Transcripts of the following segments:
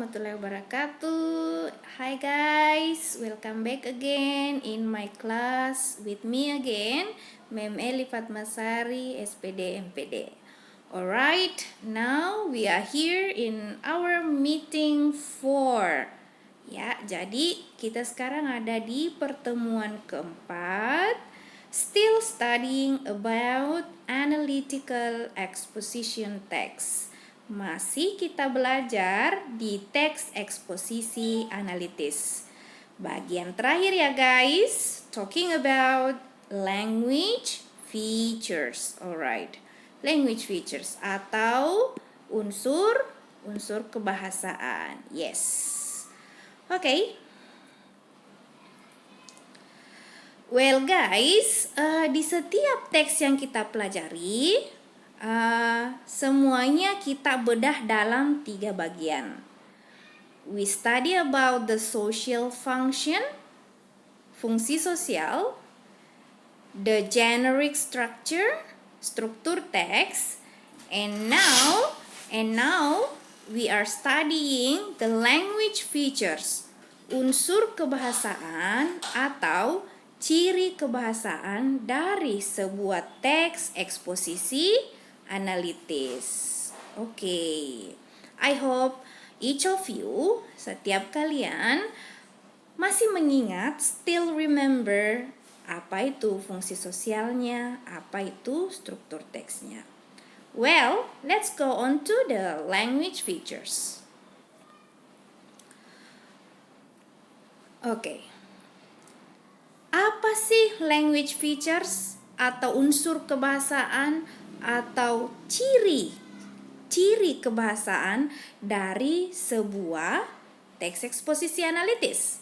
warahmatullahi wabarakatuh. Hi guys, welcome back again in my class with me again, Mem Eli Fatmasari, SPD MPD. Alright, now we are here in our meeting 4. Ya, jadi kita sekarang ada di pertemuan keempat, still studying about analytical exposition text. Masih kita belajar di teks eksposisi analitis. Bagian terakhir ya guys, talking about language features. Alright, language features atau unsur kebahasaan. Yes. Okay. Well guys, di setiap teks yang kita pelajari, semuanya kita bedah dalam 3 bagian. We study about the social function, fungsi sosial, the generic structure, struktur teks, and now we are studying the language features, unsur kebahasaan atau ciri kebahasaan dari sebuah teks eksposisi analitis. Okay. I hope each of you, setiap kalian masih mengingat, still remember apa itu fungsi sosialnya, apa itu struktur teksnya. Well, let's go on to the language features. Okay. Apa sih language features atau unsur kebahasaan atau ciri kebahasaan dari sebuah teks eksposisi analitis?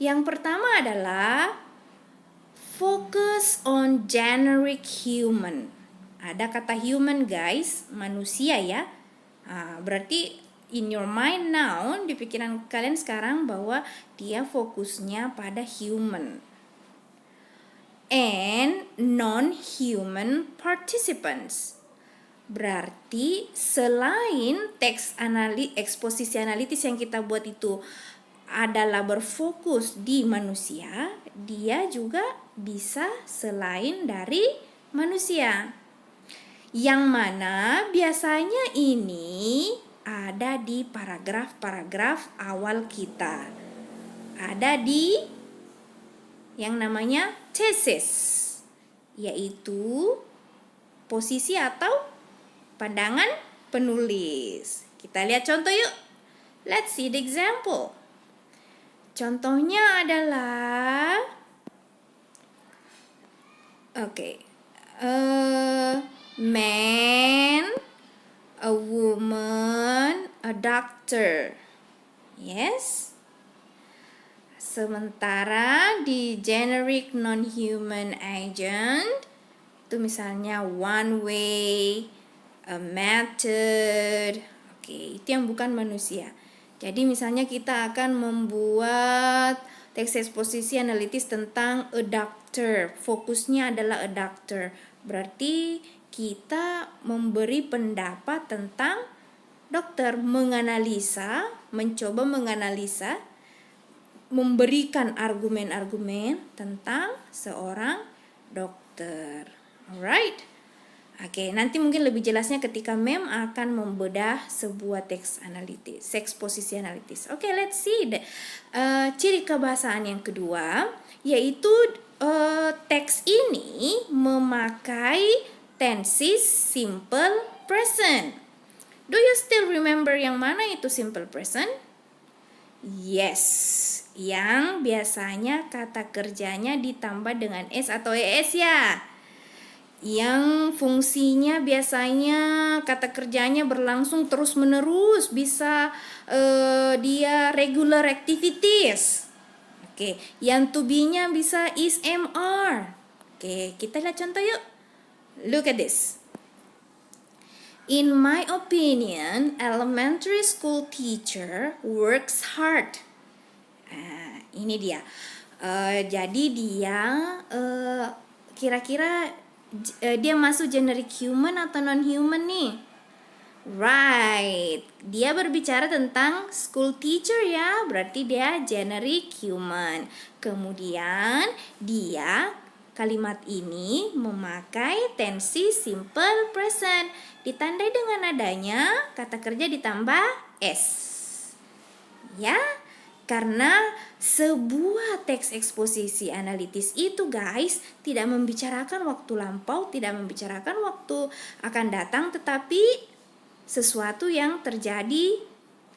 Yang pertama adalah focus on generic human. Ada kata human guys, manusia ya. Berarti in your mind now, di pikiran kalian sekarang bahwa dia fokusnya pada human. And non-human participants. Berarti selain teks eksposisi analitis yang kita buat itu adalah berfokus di manusia, dia juga bisa selain dari manusia. Yang mana biasanya ini ada di paragraf-paragraf awal kita. Ada di yang namanya thesis, yaitu posisi atau pandangan penulis. Kita lihat contoh yuk. Let's see the example. Contohnya adalah man, a woman, a doctor. Yes. Sementara di generic non-human agent itu misalnya one way, a method. Itu yang bukan manusia. Jadi misalnya kita akan membuat teks eksposisi analitis tentang a doctor. Fokusnya adalah a doctor. Berarti kita memberi pendapat tentang dokter, mencoba menganalisa, memberikan argumen-argumen tentang seorang dokter. Alright. Nanti mungkin lebih jelasnya ketika Mem akan membedah sebuah teks analitis, eksposisi analitis. Let's see ciri kebahasaan yang kedua, yaitu teks ini memakai tenses simple present. Do you still remember yang mana itu simple present? Yes, yang biasanya kata kerjanya ditambah dengan S atau ES ya. Yang fungsinya biasanya kata kerjanya berlangsung terus menerus, bisa dia regular activities. Yang to be-nya bisa is, am, are. Kita lihat contoh yuk. Look at this. In my opinion, elementary school teacher works hard. Ini dia. Jadi dia kira-kira dia masuk generic human atau non-human nih? Right. Dia berbicara tentang school teacher ya, berarti dia generic human. Kemudian dia kalimat ini memakai tensi simple present. Ditandai dengan adanya kata kerja ditambah s. Ya, karena sebuah teks eksposisi analitis itu guys tidak membicarakan waktu lampau, tidak membicarakan waktu akan datang, tetapi sesuatu yang terjadi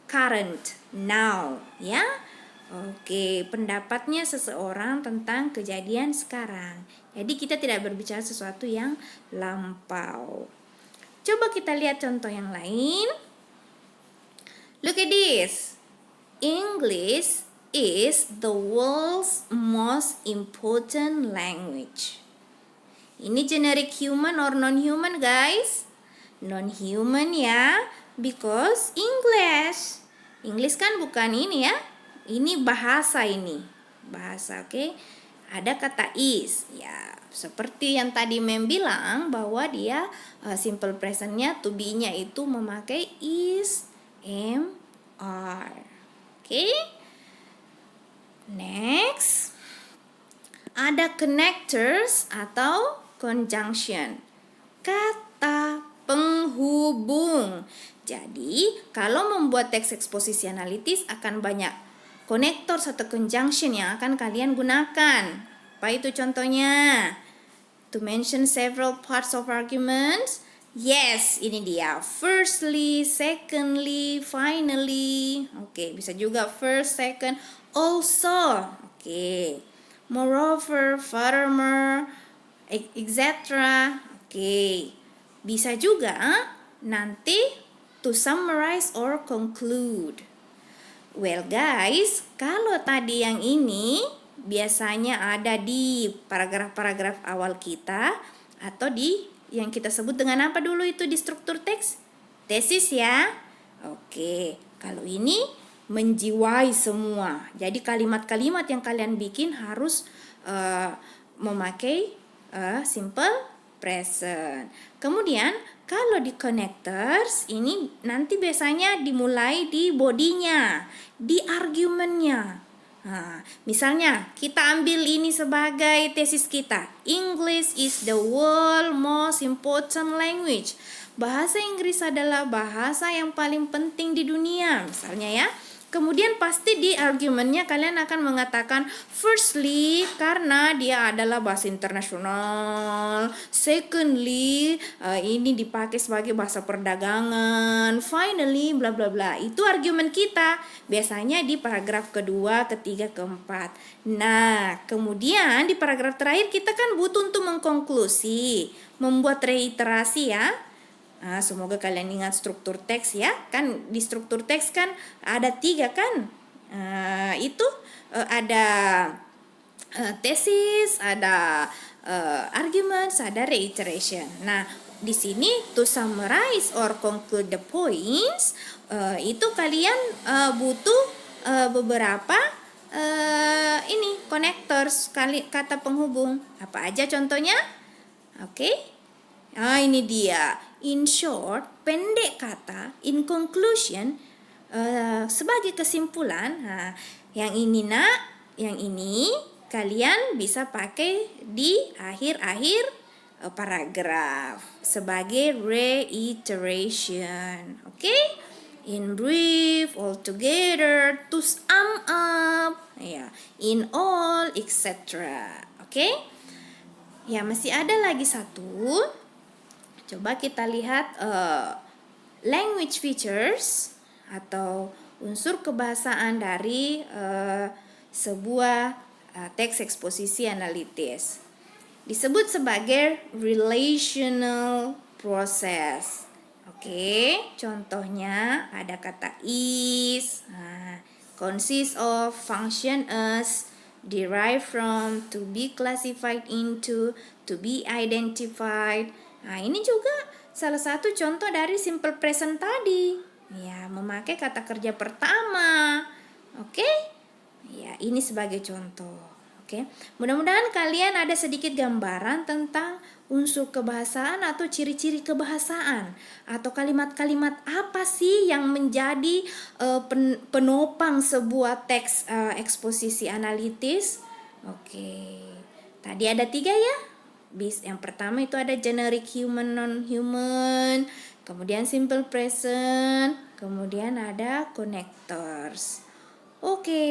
current, now, ya. Oke, pendapatnya seseorang tentang kejadian sekarang. Jadi kita tidak berbicara sesuatu yang lampau. Coba kita lihat contoh yang lain. Look at this. English is the world's most important language. Ini generic human or non-human guys? Non-human ya, because English. English kan bukan ini ya. Ini bahasa ini. Bahasa, oke. Ada kata is. Ya, seperti yang tadi Mem bilang bahwa dia simple presentnya to be-nya itu memakai is, am, are. Oke. Next. Ada connectors atau conjunction. Kata penghubung. Jadi, kalau membuat teks eksposisi analitis akan banyak connector atau conjunction yang akan kalian gunakan. Apa itu contohnya? To mention several parts of arguments. Yes, ini dia. Firstly, secondly, finally. Oke, bisa juga first, second, also. Oke. Moreover, furthermore, etc. Oke. Bisa juga nanti to summarize or conclude. Well guys, kalau tadi yang ini biasanya ada di paragraf-paragraf awal kita atau di yang kita sebut dengan apa dulu itu di struktur teks? Tesis ya. Oke, kalau ini menjiwai semua. Jadi kalimat-kalimat yang kalian bikin harus memakai simple present. Kemudian kalau di connectors ini nanti biasanya dimulai di bodinya, di argumennya. Nah, misalnya kita ambil ini sebagai tesis kita. English is the world most important language. Bahasa Inggris adalah bahasa yang paling penting di dunia, misalnya ya. Kemudian pasti di argumennya kalian akan mengatakan firstly karena dia adalah bahasa internasional, secondly ini dipakai sebagai bahasa perdagangan, finally bla bla bla. Itu argumen kita biasanya di paragraf kedua, ketiga, keempat. Nah, kemudian di paragraf terakhir kita kan butuh untuk mengkonklusi, membuat reiterasi ya. Nah, semoga kalian ingat struktur teks ya. Kan di struktur teks kan ada 3 kan. Itu ada tesis, ada arguments, ada reiteration. Nah, di sini to summarize or conclude the points itu kalian butuh beberapa ini connectors, kata penghubung. Apa aja contohnya? Oke. Nah, ini dia. In short, pendek kata, in conclusion, sebagai kesimpulan. Nah, yang ini yang ini kalian bisa pakai di akhir-akhir paragraf sebagai reiteration. Oke? In brief, altogether, to sum up, ya, in all, etc. Oke? Ya, masih ada lagi satu. Coba kita lihat language features atau unsur kebahasaan dari sebuah teks eksposisi analitis. Disebut sebagai relational process. Oke, contohnya ada kata is, consist of, function as, derive from, to be classified into, to be identified. Nah, ini juga salah satu contoh dari simple present tadi. Ya, memakai kata kerja pertama. Oke? Ya, ini sebagai contoh. Oke, mudah-mudahan kalian ada sedikit gambaran tentang unsur kebahasaan atau ciri-ciri kebahasaan atau kalimat-kalimat apa sih yang menjadi penopang sebuah teks eksposisi analitis. Oke, tadi ada 3 ya. Yang pertama itu ada generic human, non-human, kemudian simple present, kemudian ada connectors. Oke.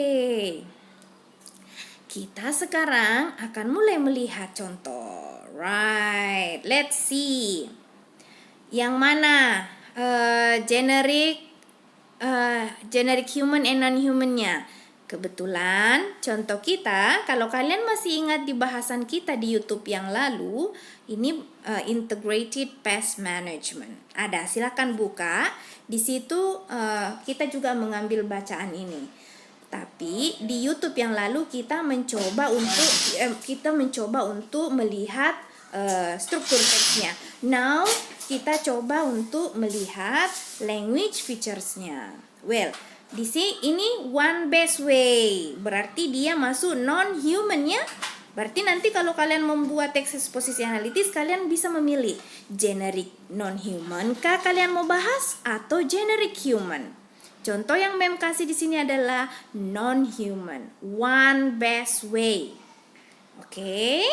Kita sekarang akan mulai melihat contoh. Right, let's see. Yang mana generic human and non-humannya? Kebetulan contoh kita, kalau kalian masih ingat di bahasan kita di YouTube yang lalu, ini integrated pest management. Ada, silakan buka. Di situ kita juga mengambil bacaan ini. Tapi di YouTube yang lalu kita mencoba untuk melihat struktur teksnya. Now kita coba untuk melihat language features-nya. Well, di sini ini one best way. Berarti dia masuk non-human ya. Berarti nanti kalau kalian membuat teks eksposisi analitis, kalian bisa memilih generic non-human kah kalian mau bahas atau generic human. Contoh yang Mem kasih di sini adalah non-human, one best way. Oke.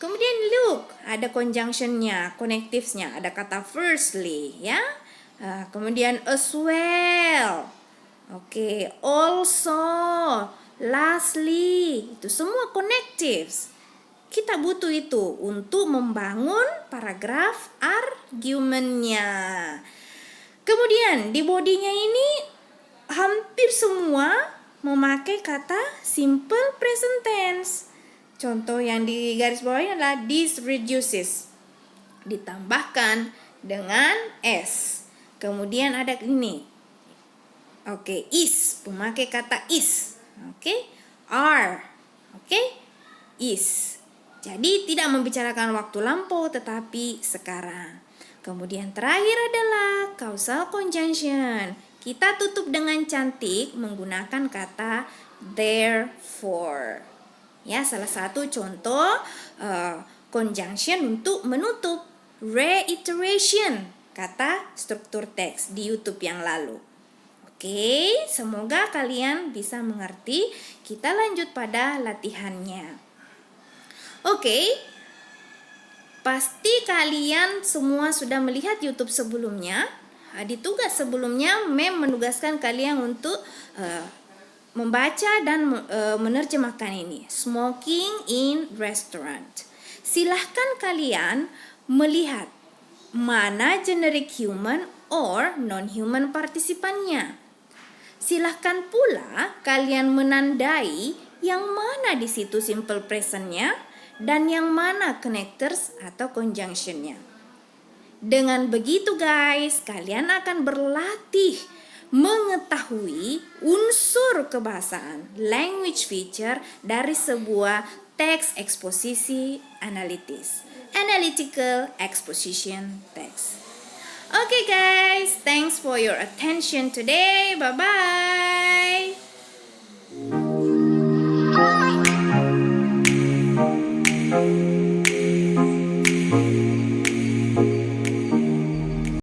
Kemudian look, ada conjunction-nya, connectives-nya, ada kata firstly, ya. Kemudian as well. Oke, also, lastly, itu semua connectives. Kita butuh itu untuk membangun paragraf argumennya. Kemudian di bodinya ini hampir semua memakai kata simple present tense. Contoh yang di garis bawah ini adalah this reduces. Ditambahkan dengan s. Kemudian ada ini. Oke, is. Memakai kata is. Oke, are. Oke, is. Jadi tidak membicarakan waktu lampau tetapi sekarang. Kemudian terakhir adalah causal conjunction. Kita tutup dengan cantik menggunakan kata therefore. Ya, salah satu contoh conjunction untuk menutup. Reiteration, kata struktur teks di YouTube yang lalu. Oke, semoga kalian bisa mengerti. Kita lanjut pada latihannya. Oke. Pasti kalian semua sudah melihat YouTube sebelumnya. Di tugas sebelumnya, Mem menugaskan kalian untuk membaca dan menerjemahkan ini. Smoking in restaurant. Silahkan kalian melihat mana generic human or non-human partisipannya. Silahkan pula kalian menandai yang mana di situ simple present-nya dan yang mana connectors atau conjunction-nya. Dengan begitu guys, kalian akan berlatih mengetahui unsur kebahasaan, language feature dari sebuah teks eksposisi analitis. Analytical exposition text. Okay guys, thanks for your attention today. Bye-bye.